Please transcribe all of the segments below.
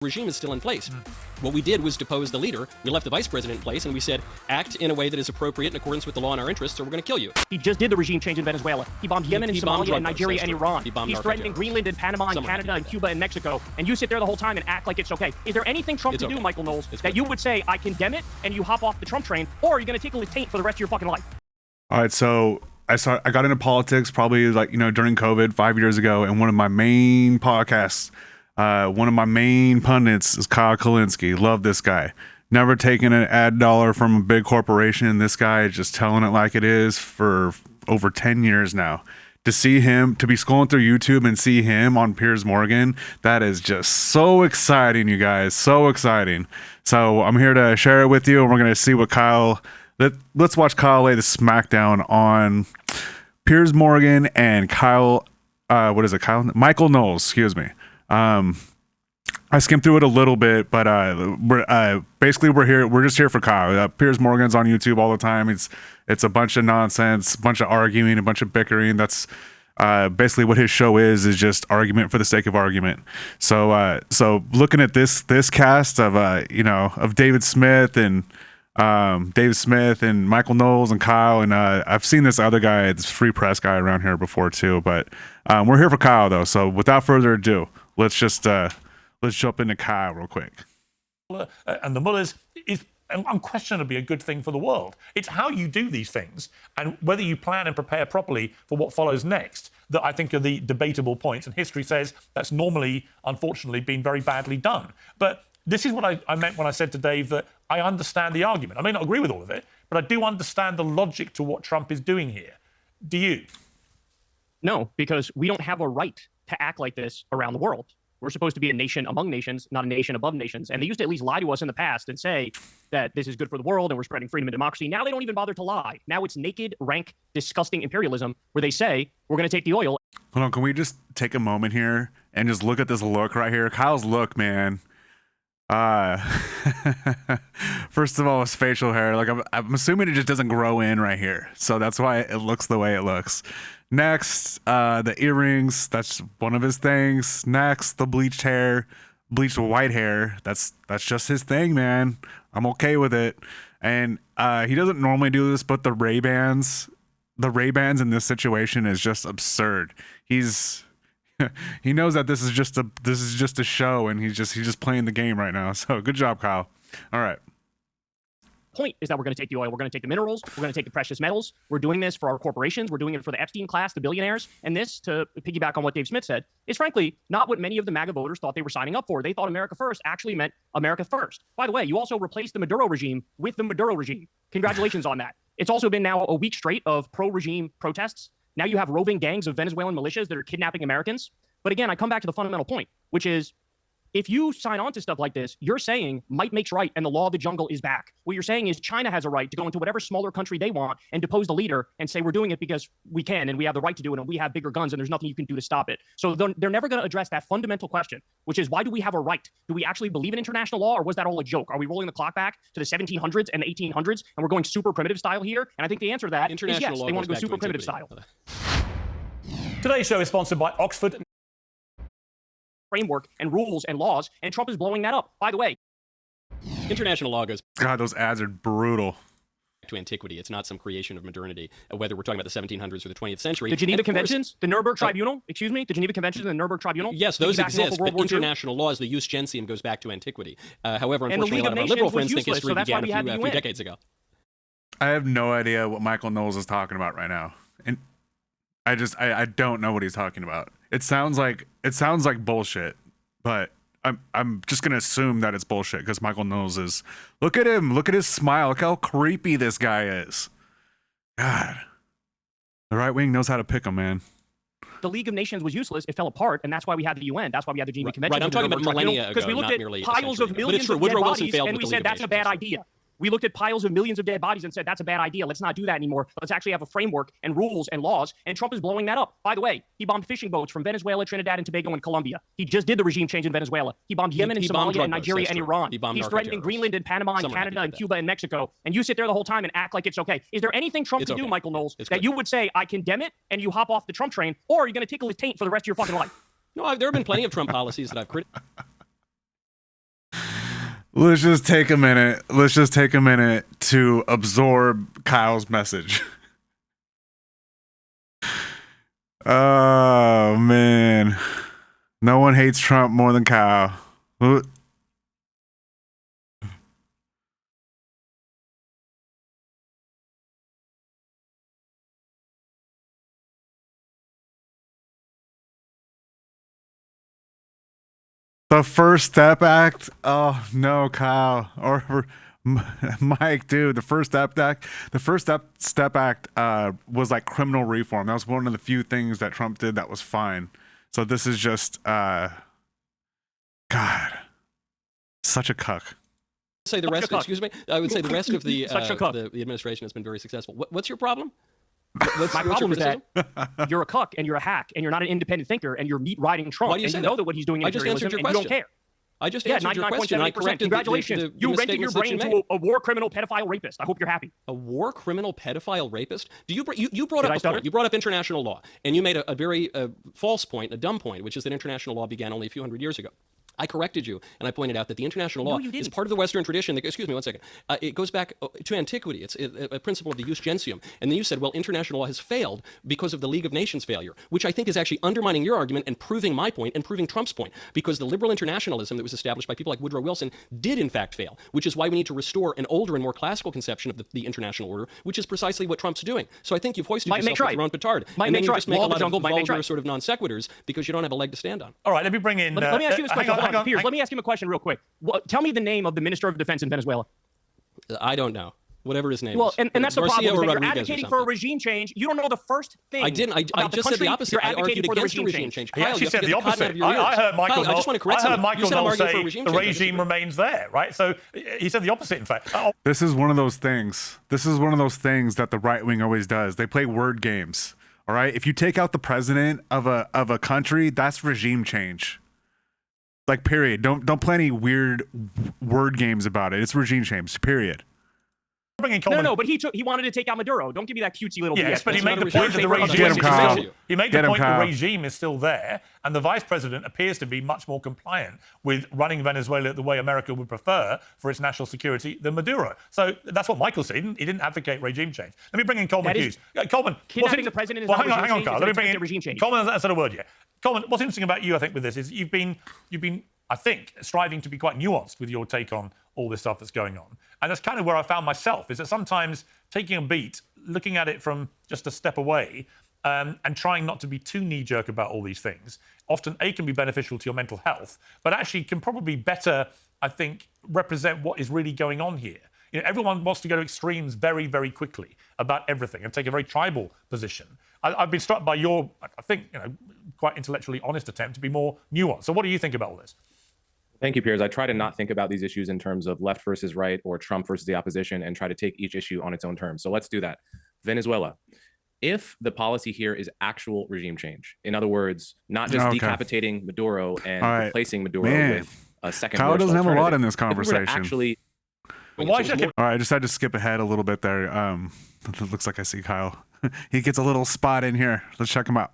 regime is still in place. What we did was depose the leader. We left the vice president in place, and we said, act in a way that is appropriate in accordance with the law and our interests, or we're going to kill you. He just did the regime change in Venezuela. He bombed Yemen and Somalia and Nigeria and Iran. He's threatening Greenland and Panama and Canada and Cuba and Mexico. And you sit there the whole time and act like it's okay. Is there anything Trump can do, Michael Knowles, that you would say, I condemn it, and you hop off the Trump train, or are you going to tickle his taint for the rest of your fucking life? All right, so I got into politics probably during COVID 5 years ago, and one of my main podcasts, one of my main pundits is Kyle Kulinski. Love this guy. Never taken an ad dollar from a big corporation. This guy is just telling it like it is for over 10 years now. To see him, to be scrolling through YouTube and see him on Piers Morgan, that is just so exciting, you guys. So exciting. So I'm here to share it with you, and we're going to see what let's watch Kyle lay the smackdown on Piers Morgan and Michael Knowles, excuse me. I skimmed through it a little bit, but we're here. We're just here for Kyle. Piers Morgan's on YouTube all the time. It's a bunch of nonsense, a bunch of arguing, a bunch of bickering. That's basically what his show is just argument for the sake of argument. So looking at this cast of David Smith and Michael Knowles and Kyle, and I've seen this other guy, this free press guy around here before too, but we're here for Kyle though. So without further ado, let's jump into Kyle real quick. And the Mullahs is unquestionably a good thing for the world. It's how you do these things and whether you plan and prepare properly for what follows next that I think are the debatable points. And history says that's normally, unfortunately, been very badly done. But this is what I meant when I said to Dave that I understand the argument. I may not agree with all of it, but I do understand the logic to what Trump is doing here. Do you? No, because we don't have a right to act like this around the world. We're supposed to be a nation among nations, not a nation above nations. And they used to at least lie to us in the past and say that this is good for the world and we're spreading freedom and democracy. Now they don't even bother to lie. Now it's naked, rank, disgusting imperialism where they say, we're going to take the oil. Hold on, can we just take a moment here and just look at this look right here? Kyle's look, man. First of all, his facial hair, I'm assuming it just doesn't grow in right here. So that's why it looks the way it looks. Next, the earrings, that's one of his things. Next, the bleached white hair. That's just his thing, man. I'm okay with it. And he doesn't normally do this, but the Ray-Bans in this situation is just absurd. He knows that this is just a show, and he's just playing the game right now. So good job, Kyle. All right. Point is that we're going to take the oil, we're going to take the minerals, we're going to take the precious metals. We're doing this for our corporations, we're doing it for the Epstein class, the billionaires. And this, to piggyback on what Dave Smith said, is frankly not what many of the MAGA voters thought they were signing up for. They thought America First actually meant America First. By the way, you also replaced the Maduro regime with the Maduro regime. Congratulations on that. It's also been now a week straight of pro-regime protests. Now you have roving gangs of Venezuelan militias that are kidnapping Americans. But again, I come back to the fundamental point, which is if you sign on to stuff like this, you're saying might makes right and the law of the jungle is back. What you're saying is China has a right to go into whatever smaller country they want and depose the leader and say we're doing it because we can and we have the right to do it and we have bigger guns and there's nothing you can do to stop it. So they're never going to address that fundamental question, which is why do we have a right? Do we actually believe in international law, or was that all a joke? Are we rolling the clock back to the 1700s and the 1800s and we're going super primitive style here? And I think the answer to that is yes, they want to go super primitive style. Today's show is sponsored by Oxford framework and rules and laws, and Trump is blowing that up. By the way, international law goes God, those ads are brutal. to antiquity. It's not some creation of modernity, whether we're talking about the 1700s or the 20th century. The Geneva Conventions, the Nuremberg Tribunal, the Geneva Conventions and the Nuremberg Tribunal. Yes, those exist, but international laws, the jus gentium goes back to antiquity. However, unfortunately, a lot of our liberal friends think history began a few decades ago. I have no idea what Michael Knowles is talking about right now, and I don't know what he's talking about. It sounds like bullshit, but I'm just gonna assume that it's bullshit because Michael Knowles is. Look at him. Look at his smile. Look how creepy this guy is. God, the right wing knows how to pick him, man. The League of Nations was useless. It fell apart, and that's why we had the UN. That's why we had the Geneva Convention. Right, I'm talking about millennia ago, because we looked not at merely piles of millions of dead bodies, and we said that's a bad idea. We looked at piles of millions of dead bodies and said, that's a bad idea. Let's not do that anymore. Let's actually have a framework and rules and laws. And Trump is blowing that up. By the way, he bombed fishing boats from Venezuela, Trinidad, and Tobago, and Colombia. He just did the regime change in Venezuela. He bombed Yemen and Somalia and Nigeria and Iran. He's threatening Greenland and Panama and Canada and Cuba and Mexico. And you sit there the whole time and act like it's okay. Is there anything Trump can do, Michael Knowles, that you would say, I condemn it, and you hop off the Trump train, or are you going to tickle his taint for the rest of your fucking life? No, there have been plenty of Trump policies that I've criticized. Let's just take a minute. Let's just take a minute to absorb Kyle's message. Oh man, no one hates Trump more than Kyle. The First Step Act. Oh no, Kyle or Mike, dude. The First Step Act. The First Step Act was like criminal reform. That was one of the few things that Trump did that was fine. So this is just God, such a cuck. Say the rest. Excuse me. I would say the rest of the the administration has been very successful. What's your problem? My problem is that you're a cuck and you're a hack and you're not an independent thinker and you're meat riding Trump. Why do you say and you know that what he's doing is I just answered your and you don't question. care. I just answered your question. I corrected Congratulations. You rented your brain to a war criminal pedophile rapist. I hope you're happy. A war criminal pedophile rapist? Do you brought up a point. You brought up international law, and you made a very false point, a dumb point, which is that international law began only a few hundred years ago. I corrected you, and I pointed out that the international law is part of the Western tradition. Excuse me one second. It goes back to antiquity. It's a principle of the jus gentium. And then you said, well, international law has failed because of the League of Nations failure, which I think is actually undermining your argument and proving my point and proving Trump's point, because the liberal internationalism that was established by people like Woodrow Wilson did in fact fail, which is why we need to restore an older and more classical conception of the international order, which is precisely what Trump's doing. So I think you've hoisted yourself with your own petard. And then you just make a lot of vulgar sort of non sequiturs because you don't have a leg to stand on. All right, let me bring in... Let me ask you this question. Piers, let me ask him a question real quick. Tell me the name of the Minister of Defense in Venezuela. I don't know. Whatever his name is. Well, and that's the Garcia problem. You're Rodriguez advocating for a regime change. You don't know the first thing. I didn't. I just said the opposite. I argued against the regime change. He Kyle, actually said the opposite. I heard Michael Knowles say the regime remains there, right? So he said the opposite, in fact. This is one of those things. This is one of those things that the right wing always does. They play word games. All right. If you take out the president of a country, that's regime change. Like, period. Don't play any weird word games about it. It's regime change. Period. No, but he wanted to take out Maduro. Don't give me that cutesy little. Yes, but he made the point that the regime. He made the point the regime is still there, and the vice president appears to be much more compliant with running Venezuela the way America would prefer for its national security than Maduro. So that's what Michael said. He didn't advocate regime change. Let me bring in Coleman Hughes. Coleman, kidnapping the president is hang on, Carl. Let me bring in regime change. Coleman hasn't said a word yet. Coleman, what's interesting about you, I think, with this is you've been, I think, striving to be quite nuanced with your take on all this stuff that's going on. And that's kind of where I found myself, is that sometimes taking a beat, looking at it from just a step away, and trying not to be too knee-jerk about all these things, often, A, can be beneficial to your mental health, but actually can probably better, I think, represent what is really going on here. You know, everyone wants to go to extremes very, very quickly about everything and take a very tribal position. I've been struck by your, I think, quite intellectually honest attempt to be more nuanced. So what do you think about all this? Thank you, Piers. I try to not think about these issues in terms of left versus right or Trump versus the opposition and try to take each issue on its own terms. So let's do that. Venezuela. If the policy here is actual regime change, in other words, not just decapitating Maduro and replacing Maduro with a second. Kyle doesn't have a lot in this conversation. Actually, all right, I just had to skip ahead a little bit there. It looks like I see Kyle. He gets a little spot in here. Let's check him out.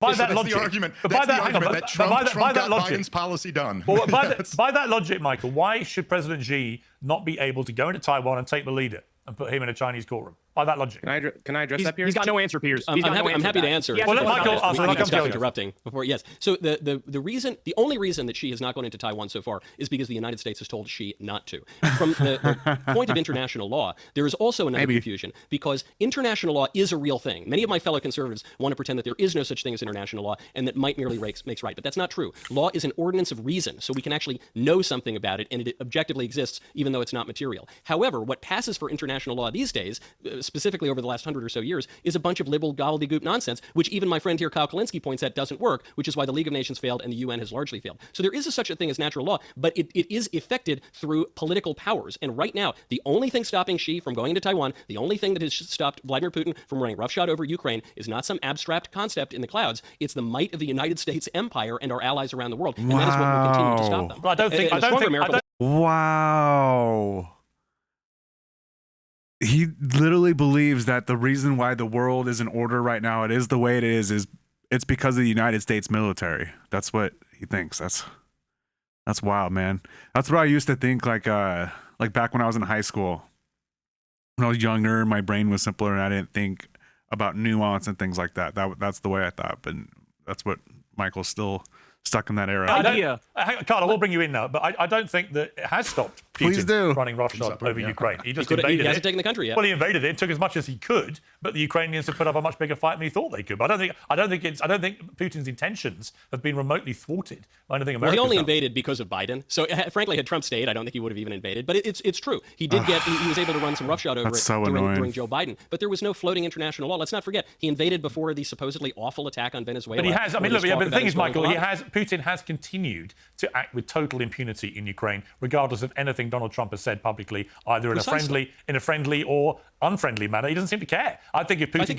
That's the argument. That's the argument that Trump got Biden's policy done. Well, by that logic, Michael, why should President Xi not be able to go into Taiwan and take the leader and put him in a Chinese courtroom? By that logic. Can I address that, Piers? He's got no answer, Piers. I'm happy to answer. Well, let Michael answer. We can stop interrupting before. Yes. So the only reason that Xi has not gone into Taiwan so far is because the United States has told Xi not to. From the point of international law, there is also another confusion, because international law is a real thing. Many of my fellow conservatives want to pretend that there is no such thing as international law and that might merely makes right, but that's not true. Law is an ordinance of reason, so we can actually know something about it, and it objectively exists, even though it's not material. However, what passes for international law these days, specifically over the last 100 or so years, is a bunch of liberal gobbledygook nonsense, which even my friend here, Kyle Kulinski, points out doesn't work, which is why the League of Nations failed and the UN has largely failed. So there is such a thing as natural law, but it is effected through political powers. And right now, the only thing stopping Xi from going into Taiwan, the only thing that has stopped Vladimir Putin from running roughshod over Ukraine is not some abstract concept in the clouds. It's the might of the United States empire and our allies around the world. And that is what will continue to stop them. Well, I don't think Wow. He literally believes that the reason why the world is in order right now, it is the way it is it's because of the United States military. That's what he thinks. That's That's wild, man. That's what I used to think, like back when I was in high school. When I was younger, my brain was simpler, and I didn't think about nuance and things like that. That's the way I thought, but that's what Michael's still stuck in that era. Carl, I will bring you in now, but I don't think that it has stopped Putin running roughround over Ukraine. He just invaded he hasn't taken the country yet. Well, he invaded it, took as much as he could, but the Ukrainians have put up a much bigger fight than he thought they could. But I don't think Putin's intentions have been remotely thwarted by anything America. Well, he only invaded because of Biden. So, frankly, had Trump stayed, I don't think he would have even invaded. But it's true. He did he was able to run some roughshod over it during Joe Biden. But there was no floating international law. Let's not forget, he invaded before the supposedly awful attack on Venezuela. But he has. I mean, look. But the thing is, Michael, Putin has continued to act with total impunity in Ukraine, regardless of anything Donald Trump has said publicly, either in a friendly or unfriendly manner. He doesn't seem to care. I think if Putin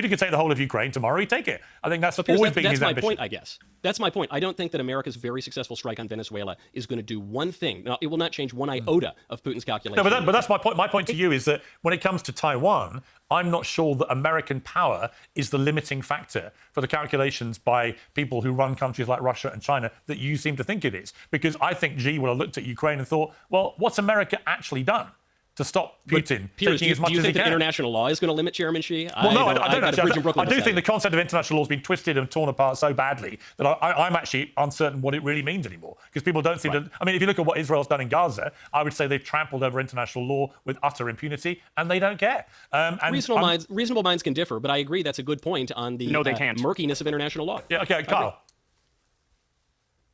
could take the whole of Ukraine tomorrow, he'd take it. I think that's always been his ambition. That's my point, I guess. That's my point. I don't think that America's very successful strike on Venezuela is going to do one thing. Now, it will not change one iota of Putin's calculation. No, but that's my point. My point to you is that when it comes to Taiwan, I'm not sure that American power is the limiting factor for the calculations by people who run countries like Russia and China that you seem to think it is. Because I think Xi would have looked at Ukraine and thought, well, what's America actually done to stop Putin taking as much as he can? Do you think that international law is going to limit Chairman Xi? Well, no, I don't actually. I do think the concept of international law has been twisted and torn apart so badly that I'm actually uncertain what it really means anymore. Because people don't seem to. I mean, if you look at what Israel's done in Gaza, I would say they've trampled over international law with utter impunity, and they don't care. Reasonable minds can differ, but I agree that's a good point on the murkiness of international law. Yeah, okay, Kyle.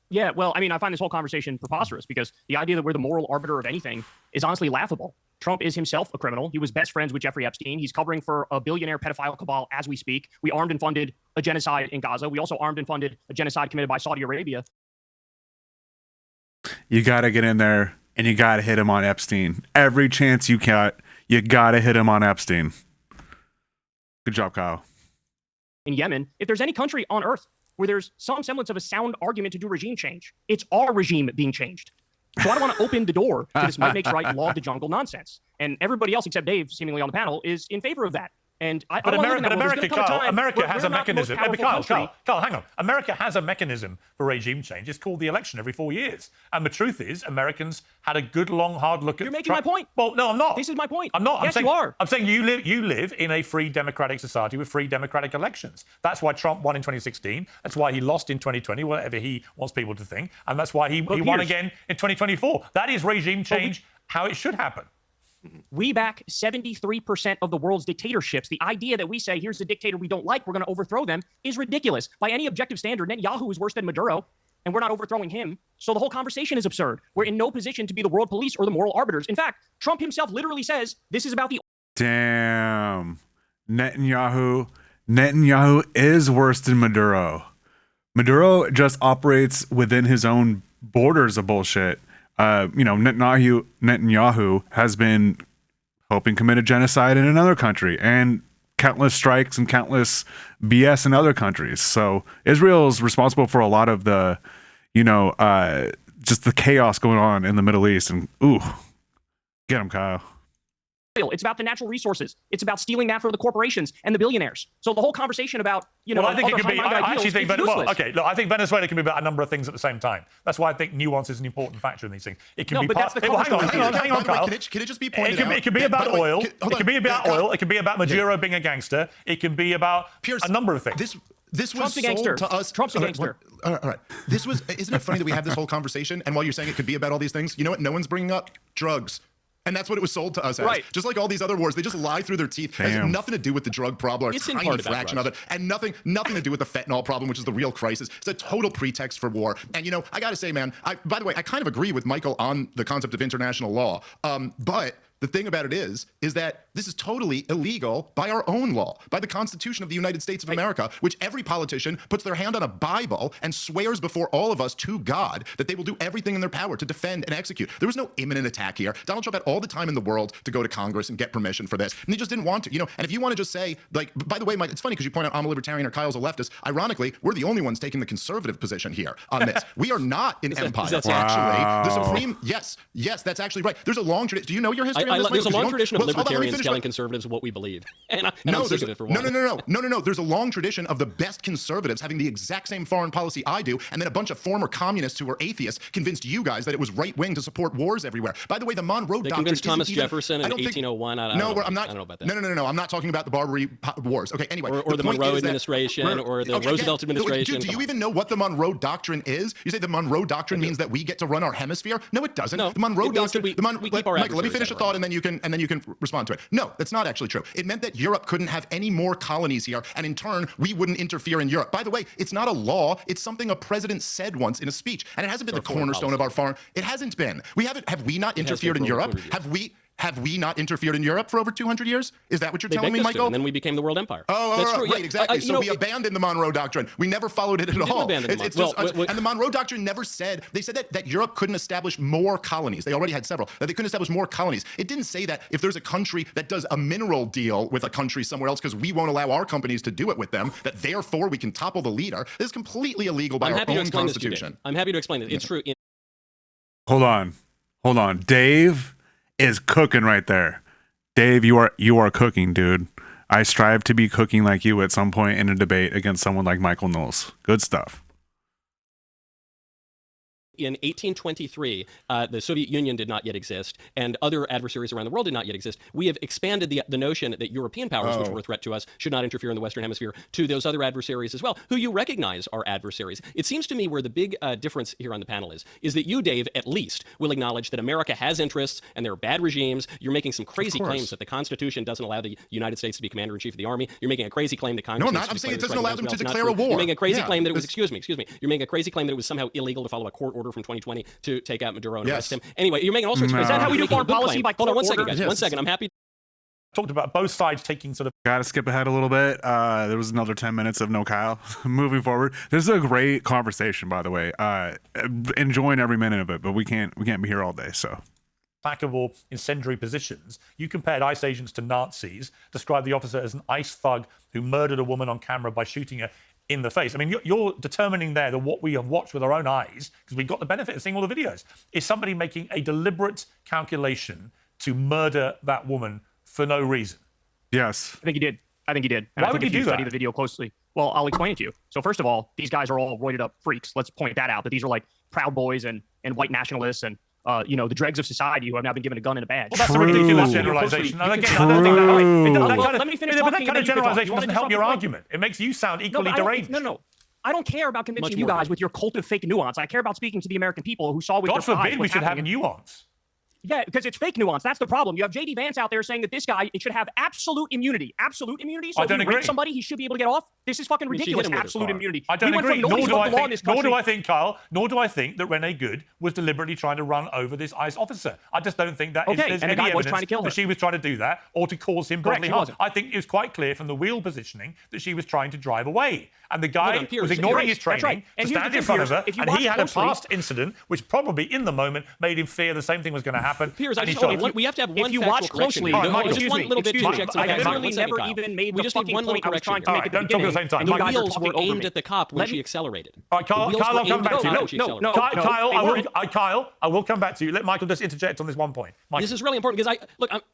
Yeah, well, I mean, I find this whole conversation preposterous because the idea that we're the moral arbiter of anything is honestly laughable. Trump is himself a criminal. He was best friends with Jeffrey Epstein. He's covering for a billionaire pedophile cabal as we speak. We armed and funded a genocide in Gaza. We also armed and funded a genocide committed by Saudi Arabia. You got to get in there and you got to hit him on Epstein. Every chance you got to hit him on Epstein. Good job, Kyle. In Yemen, if there's any country on earth where there's some semblance of a sound argument to do regime change, it's our regime being changed. So I don't want to open the door to this might makes right law of the jungle nonsense. And everybody else except Dave, seemingly on the panel, is in favor of that. And America has a mechanism. Kyle, hang on. America has a mechanism for regime change. It's called the election every 4 years. And the truth is, Americans had a good, long, hard look at. You're making my point. Well, no, I'm not. This is my point. I'm not. Yes, you are. I'm saying you live in a free democratic society with free democratic elections. That's why Trump won in 2016. That's why he lost in 2020, whatever he wants people to think. And that's why he won again in 2024. That is regime change, how it should happen. We back 73% of the world's dictatorships. The idea that we say, here's a dictator we don't like, we're going to overthrow them, is ridiculous. By any objective standard, Netanyahu is worse than Maduro, and we're not overthrowing him. So the whole conversation is absurd. We're in no position to be the world police or the moral arbiters. In fact, Trump himself literally says, this is about the... Damn. Netanyahu is worse than Maduro. Maduro just operates within his own borders of bullshit. Netanyahu has been helping commit a genocide in another country and countless strikes and countless BS in other countries. So Israel is responsible for a lot of the, just the chaos going on in the Middle East. And get him, Kyle. It's about the natural resources. It's about stealing that from the corporations and the billionaires. So the whole conversation about, I think it can be. I actually think I think Venezuela can be about a number of things at the same time. That's why I think nuance is an important factor in these things. It can be. But that's the hang on, Kyle. Can it just be pointed out? It can be about oil. It can be about oil. It can be about Maduro being a gangster. It can be about Piers, a number of things. This was sold to us. Trump's a gangster. All right. Isn't it funny that we have this whole conversation, and while you're saying it could be about all these things, you know what no one's bringing up? Drugs. And that's what it was sold to us as. Right. Just like all these other wars, they just lie through their teeth. It has nothing to do with the drug problem, or a tiny fraction of it, and nothing to do with the fentanyl problem, which is the real crisis. It's a total pretext for war. And I gotta say, man, by the way, I kind of agree with Michael on the concept of international law. But the thing about it is that this is totally illegal by our own law, by the Constitution of the United States of America, which every politician puts their hand on a Bible and swears before all of us to God that they will do everything in their power to defend and execute. There was no imminent attack here. Donald Trump had all the time in the world to go to Congress and get permission for this, and he just didn't want to. And if you want to just say, by the way, Mike, it's funny because you point out I'm a libertarian or Kyle's a leftist. Ironically, we're the only ones taking the conservative position here on this. We are not an empire. Actually, the Supreme. Yes, that's actually right. There's a long tradition. Do you know your history? There's a long tradition of libertarians telling conservatives what we believe. And I'm sick of it for one. No. There's a long tradition of the best conservatives having the exact same foreign policy I do, and then a bunch of former communists who were atheists convinced you guys that it was right-wing to support wars everywhere. By the way, the Monroe Doctrine convinced Thomas Jefferson in 1801. I don't know about that. No. I'm not talking about the Barbary Wars. Okay, anyway. Or the Monroe administration, or the Roosevelt administration. Do you even know what the Monroe Doctrine is? You say the Monroe Doctrine means that we get to run our hemisphere? No, it doesn't. No, the Monroe Doctrine. Michael, let me finish a thought, and then you can respond to it. No, that's not actually true. It meant that Europe couldn't have any more colonies here, and in turn, we wouldn't interfere in Europe. By the way, it's not a law. It's something a president said once in a speech, and it hasn't been the cornerstone of our foreign. It hasn't been. Have we not interfered in Europe? Have we not interfered in Europe for over 200 years? Is that what you're telling me, Michael? And then we became the world empire. That's true. Right, exactly. So we abandoned the Monroe Doctrine. We never followed it at all. And the Monroe Doctrine never said, they said that Europe couldn't establish more colonies. They already had several, that they couldn't establish more colonies. It didn't say that if there's a country that does a mineral deal with a country somewhere else because we won't allow our companies to do it with them, that therefore we can topple the leader. This is completely illegal by our own Constitution. I'm happy to explain this. It's true. Hold on. Dave is cooking right there. Dave, you are cooking, dude. I strive to be cooking like you at some point in a debate against someone like Michael Knowles. Good stuff. In 1823, the Soviet Union did not yet exist, and other adversaries around the world did not yet exist. We have expanded the notion that European powers, which were a threat to us, should not interfere in the Western Hemisphere, to those other adversaries as well, who you recognize are adversaries. It seems to me where the big difference here on the panel is that you, Dave, at least, will acknowledge that America has interests, and there are bad regimes. You're making some crazy claims that the Constitution doesn't allow the United States to be commander-in-chief of the Army. You're making a crazy claim that Congress... No, I'm saying it doesn't allow them to declare a war. You're making a crazy claim that it was... Excuse me. You're making a crazy claim that it was somehow illegal to follow a court order from 2020 to take out Maduro and arrest him. Anyway, you're making all sorts of... Is that how we do foreign policy by court order? Hold on 1 second, guys. 1 second. I'm happy... Talked about both sides taking sort of... Gotta skip ahead a little bit. There was another 10 minutes of no Kyle. Moving forward. This is a great conversation, by the way. Enjoying every minute of it, but we can't be here all day, so... Implacable incendiary positions. You compared ICE agents to Nazis, described the officer as an ICE thug who murdered a woman on camera by shooting her in the face. I mean, you're determining there that what we have watched with our own eyes, because we got the benefit of seeing all the videos, is somebody making a deliberate calculation to murder that woman for no reason. Yes. I think he did. And Why I would think you if do study that? the video closely, well, I'll explain it to you. So first of all, these guys are all roided up freaks. Let's point that out, that these are like Proud Boys and white nationalists and the dregs of society who have now been given a gun and a badge. Well, that's a ridiculous generalization. And again, I don't think let me finish talking. That kind of generalization doesn't help your argument. It makes you sound equally deranged. No. I don't care about convincing you guys with your cult of fake nuance. I care about speaking to the American people who saw with God their eyes forbid we should have nuance. Yeah, because it's fake nuance. That's the problem. You have J.D. Vance out there saying that this guy should have absolute immunity. Absolute immunity? So I don't if agree. Rape somebody, he should be able to get off? This is fucking ridiculous. Absolute immunity. I don't agree. Nor do I think, Kyle, that Renee Good was deliberately trying to run over this ICE officer. I just don't think that there's any evidence that she was trying to do that or to cause him bodily harm. I think it was quite clear from the wheel positioning that she was trying to drive away. And the guy was ignoring his training to stand in front of her, and he had a past incident which probably in the moment made him fear the same thing was going to happen. Piers, and he shot him. we have to have one if you watch closely, just one little bit to check some I facts. literally never even made the fucking point I was trying to make at the beginning. Don't talk at the same time. The wheels were aimed at the cop when she accelerated. All right, Kyle, I'll come back to you. Kyle, I will come back to you. Let Michael just interject on this one point. This is really important because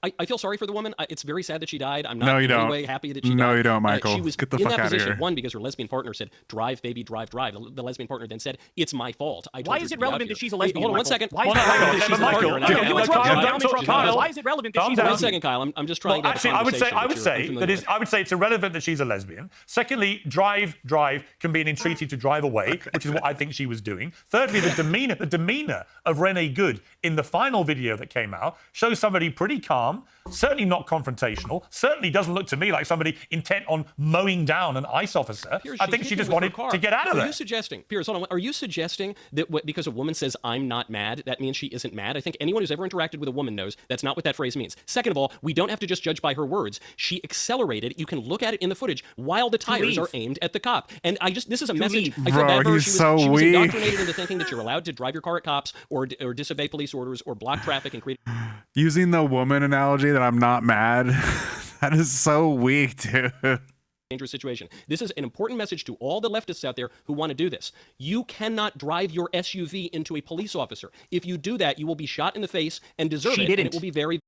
I feel sorry for the woman. It's very sad that she died. I'm not in any way happy that she died. No, you don't, Michael. She was Get the in fuck that out of position, here. one, because her lesbian partner said, drive, baby, drive. The lesbian partner then said, it's my fault. Why is it relevant that she's a lesbian? Hold on 1 second. Why is it relevant that she's a lesbian? Why is it relevant that she's a lesbian? 1 second, Kyle. I'm just trying to. Actually, I would say it's irrelevant that she's a lesbian. Secondly, drive can be an entreaty to drive away, which is what I think she was doing. Thirdly, the demeanor of Renee Good in the final video that came out shows somebody pretty calm, certainly not confrontational, certainly doesn't look to me like somebody intent on mowing down an ICE officer. Piers, I think she just wanted to get out of there. Are you suggesting, Piers, hold on, are you suggesting that because a woman says, I'm not mad, that means she isn't mad? I think anyone who's ever interacted with a woman knows that's not what that phrase means. Second of all, we don't have to just judge by her words. She accelerated. You can look at it in the footage while the tires are aimed at the cop. And this is a message. I feel bad for her. She was indoctrinated into thinking that you're allowed to drive your car at cops or disobey police orders or block traffic and create... Using the woman analogy that I'm not mad, that is so weak, dude. Dangerous situation. This is an important message to all the leftists out there who want to do this. You cannot drive your SUV into a police officer. If you do that, you will be shot in the face and deserve it. And it will be very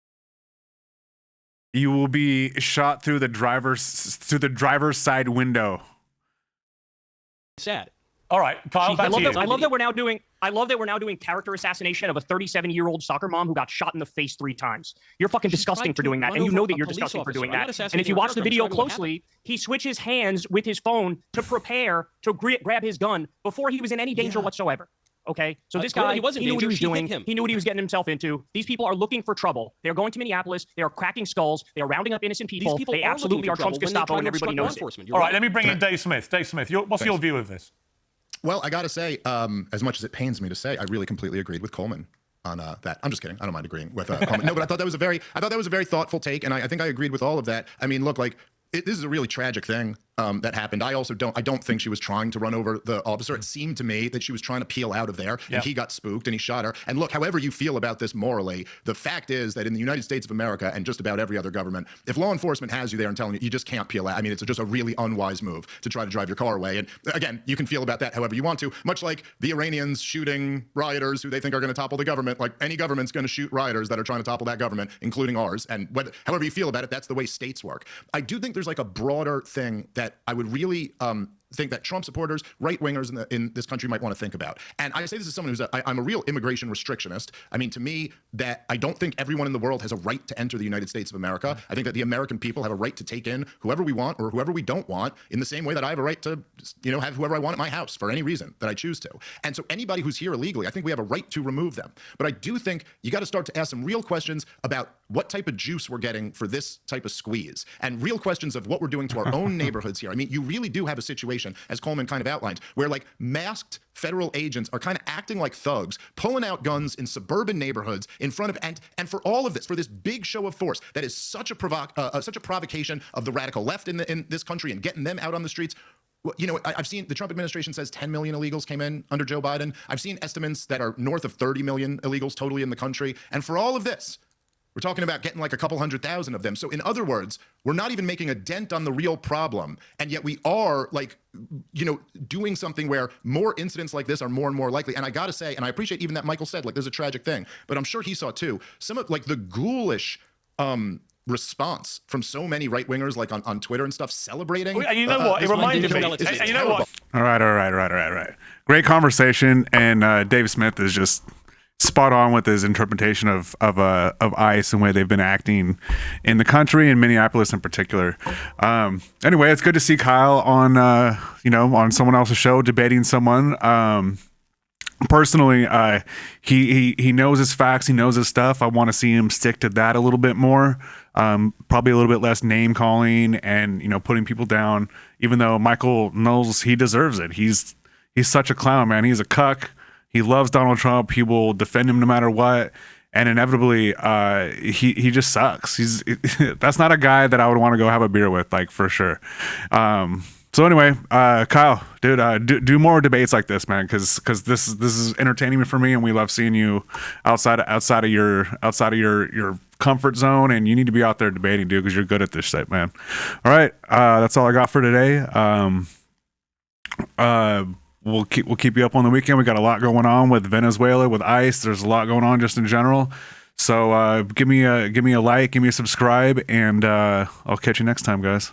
You will be shot through the driver's side window. Sad. All right, Kyle. I love that we're now doing character assassination of a 37-year-old soccer mom who got shot in the face 3 times. You're fucking disgusting for doing that, and you know that you're disgusting for doing that. And if you watch the video closely, he switches hands with his phone to prepare to grab his gun before he was in any danger whatsoever. Okay, so this guy, he knew what he was doing. He knew what he was getting himself into. These people are looking for trouble. They're going to Minneapolis. They are cracking skulls. They are rounding up innocent people. They absolutely are Trump's Gestapo, and everybody knows it. All right, let me bring in Dave Smith. Dave Smith, what's your view of this? Well, I got to say, as much as it pains me to say, I really completely agreed with Coleman on that. I'm just kidding. I don't mind agreeing with Coleman. No, but I thought that was a very thoughtful take, and I think I agreed with all of that. I mean, look, like this is a really tragic thing that happened. I don't think she was trying to run over the officer. It seemed to me that she was trying to peel out of there, and he got spooked and he shot her. And look, however you feel about this morally, the fact is that in the United States of America and just about every other government, if law enforcement has you there and telling you just can't peel out, I mean, it's just a really unwise move to try to drive your car away. And again, you can feel about that however you want to, much like the Iranians shooting rioters who they think are going to topple the government. Like any government's going to shoot rioters that are trying to topple that government, including ours. And however you feel about it, that's the way states work. I do think there's like a broader thing that I would really think that Trump supporters, right-wingers in this country might want to think about. And I say this as someone who's I'm a real immigration restrictionist. I mean, to me, that I don't think everyone in the world has a right to enter the United States of America. I think that the American people have a right to take in whoever we want or whoever we don't want, in the same way that I have a right to, have whoever I want at my house for any reason that I choose to. And so anybody who's here illegally, I think we have a right to remove them. But I do think you got to start to ask some real questions about what type of juice we're getting for this type of squeeze, and real questions of what we're doing to our own neighborhoods here. I mean, you really do have a situation, as Coleman kind of outlined, where like masked federal agents are kind of acting like thugs, pulling out guns in suburban neighborhoods in front of, and for all of this, for this big show of force that is such a provocation of the radical left in this country and getting them out on the streets. I've seen the Trump administration says 10 million illegals came in under Joe Biden. I've seen estimates that are north of 30 million illegals totally in the country. And for all of this, we're talking about getting like a couple 100,000 of them. So in other words, we're not even making a dent on the real problem. And yet we are doing something where more incidents like this are more and more likely. And I got to say, and I appreciate even that Michael said, like, there's a tragic thing, but I'm sure he saw too, some of like the ghoulish, response from so many right-wingers like on Twitter and stuff celebrating. And you know what? It reminded me. And you know what? All right. Great conversation. And Dave Smith is just spot on with his interpretation of ICE and the way they've been acting in the country and Minneapolis in particular. Anyway, it's good to see Kyle on on someone else's show debating someone. Personally, he knows his facts, he knows his stuff. I want to see him stick to that a little bit more. Probably a little bit less name calling and putting people down. Even though Michael Knowles, he deserves it. He's such a clown, man. He's a cuck. He loves Donald Trump. He will defend him no matter what. And inevitably, he just sucks. That's not a guy that I would want to go have a beer with, like, for sure. So anyway, Kyle, dude, do more debates like this, man, because this is entertaining for me, and we love seeing you outside of your comfort zone, and you need to be out there debating, dude, because you're good at this shit, man. All right, that's all I got for today. We'll keep you up on the weekend. We got a lot going on with Venezuela, with ICE. There's a lot going on just in general. So give me a like, give me a subscribe, and I'll catch you next time, guys.